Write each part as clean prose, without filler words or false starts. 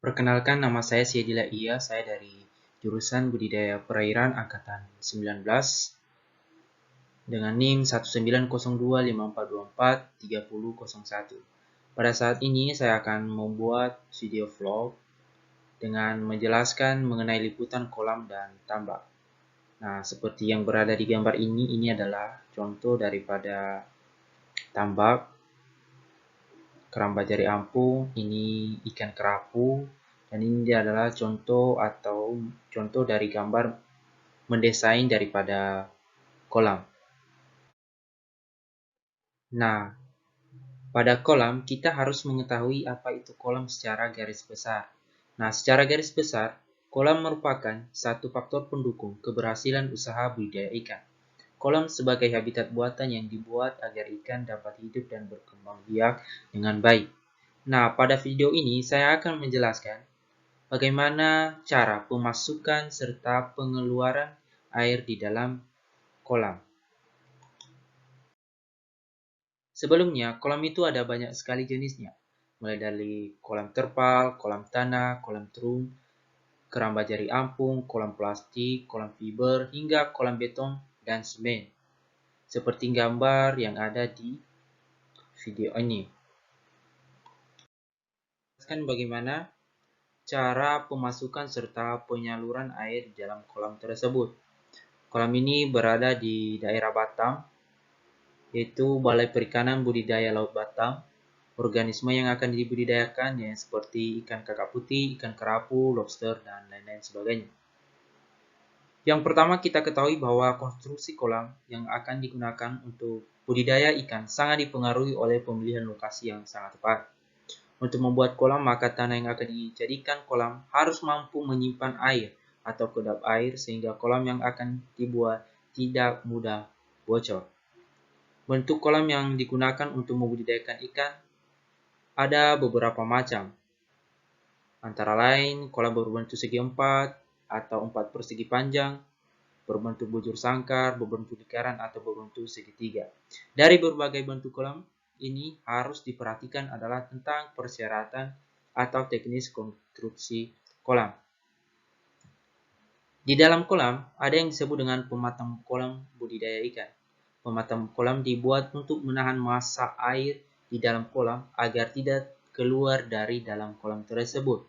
Perkenalkan, nama saya Syedila Iya, saya dari jurusan Budidaya Perairan Angkatan 19 dengan NIM 1902542430001. Pada saat ini saya akan membuat video vlog dengan menjelaskan mengenai liputan kolam dan tambak. Nah, seperti yang berada di gambar ini adalah contoh daripada tambak keramba jari apung, ini ikan kerapu, dan ini adalah contoh dari gambar mendesain daripada kolam. Nah, pada kolam kita harus mengetahui apa itu kolam secara garis besar. Nah, secara garis besar, kolam merupakan satu faktor pendukung keberhasilan usaha budidaya ikan. Kolam sebagai habitat buatan yang dibuat agar ikan dapat hidup dan berkembang biak dengan baik. Nah, pada video ini saya akan menjelaskan bagaimana cara pemasukan serta pengeluaran air di dalam kolam. Sebelumnya, kolam itu ada banyak sekali jenisnya, mulai dari kolam terpal, kolam tanah, kolam terung, keramba jari apung, kolam plastik, kolam fiber, hingga kolam beton dan semen, seperti gambar yang ada di video ini. Jelaskan bagaimana cara pemasukan serta penyaluran air di dalam kolam tersebut. Kolam ini berada di daerah Batam, yaitu Balai Perikanan Budidaya Laut Batam. Organisme yang akan dibudidayakan ya seperti ikan kakap putih, ikan kerapu, lobster, dan lain-lain sebagainya. Yang pertama kita ketahui bahwa konstruksi kolam yang akan digunakan untuk budidaya ikan sangat dipengaruhi oleh pemilihan lokasi yang sangat tepat. Untuk membuat kolam, maka tanah yang akan dijadikan kolam harus mampu menyimpan air atau kedap air sehingga kolam yang akan dibuat tidak mudah bocor. Bentuk kolam yang digunakan untuk membudidayakan ikan ada beberapa macam, antara lain kolam berbentuk segi empat atau 4 persegi panjang, berbentuk bujur sangkar, berbentuk lingkaran, atau berbentuk segitiga. Dari berbagai bentuk kolam ini harus diperhatikan adalah tentang persyaratan atau teknis konstruksi kolam. Di dalam kolam ada yang disebut dengan pematang kolam budidaya ikan. Pematang kolam dibuat untuk menahan massa air di dalam kolam agar tidak keluar dari dalam kolam tersebut.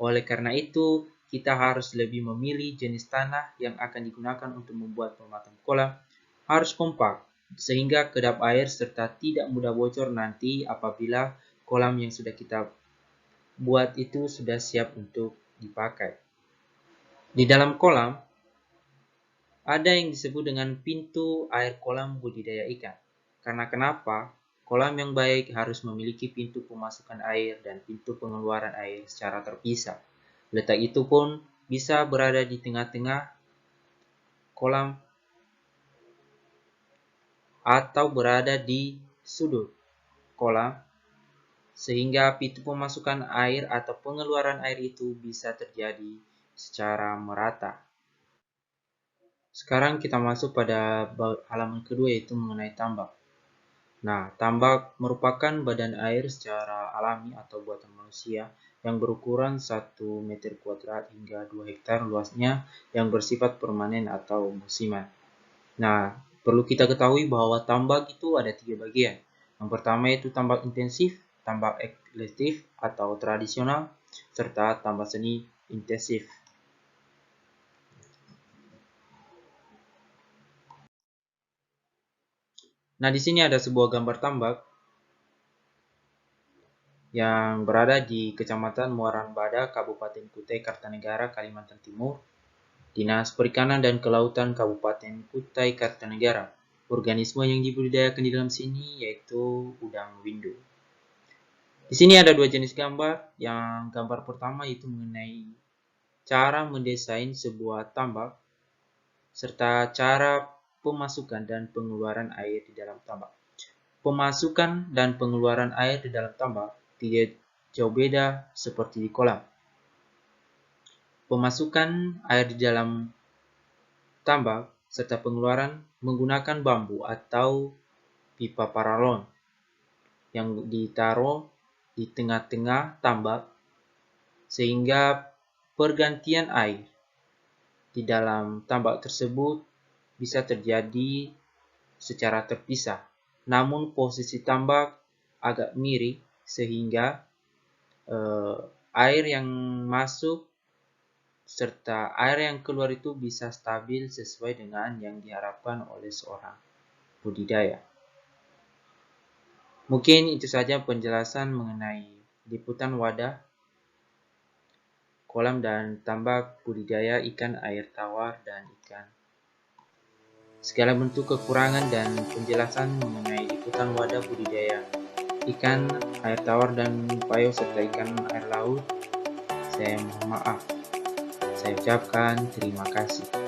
Oleh karena itu, kita harus lebih memilih jenis tanah yang akan digunakan untuk membuat pematang kolam harus kompak, sehingga kedap air serta tidak mudah bocor nanti apabila kolam yang sudah kita buat itu sudah siap untuk dipakai. Di dalam kolam, ada yang disebut dengan pintu air kolam budidaya ikan. Karena kenapa? Kolam yang baik harus memiliki pintu pemasukan air dan pintu pengeluaran air secara terpisah. Letak itu pun bisa berada di tengah-tengah kolam atau berada di sudut kolam, sehingga pintu pemasukan air atau pengeluaran air itu bisa terjadi secara merata. Sekarang kita masuk pada halaman kedua, yaitu mengenai tambak. Nah, tambak merupakan badan air secara alami atau buatan manusia yang berukuran 1 meter kuadrat hingga 2 hektar luasnya yang bersifat permanen atau musiman. Nah, perlu kita ketahui bahwa tambak itu ada 3 bagian. Yang pertama itu tambak intensif, tambak elektif atau tradisional, serta tambak seni intensif. Nah, di sini ada sebuah gambar tambak yang berada di Kecamatan Muaran Bada, Kabupaten Kutai Kartanegara, Kalimantan Timur, Dinas Perikanan dan Kelautan Kabupaten Kutai Kartanegara. Organisme yang dibudidayakan di dalam sini yaitu udang windu. Di sini ada 2 jenis gambar. Yang gambar pertama itu mengenai cara mendesain sebuah tambak serta cara pemasukan dan pengeluaran air di dalam tambak. Pemasukan dan pengeluaran air di dalam tambak tidak jauh beda seperti di kolam. Pemasukan air di dalam tambak serta pengeluaran menggunakan bambu atau pipa paralon yang ditaruh di tengah-tengah tambak sehingga pergantian air di dalam tambak tersebut bisa terjadi secara terpisah. Namun posisi tambak agak miring sehingga air yang masuk serta air yang keluar itu bisa stabil sesuai dengan yang diharapkan oleh seorang budidaya. Mungkin itu saja penjelasan mengenai liputan wadah, kolam dan tambak budidaya ikan air tawar dan ikan. Segala bentuk kekurangan dan penjelasan mengenai liputan wadah budidaya ikan air tawar dan payo serta ikan air laut, saya mohon maaf. Saya ucapkan terima kasih.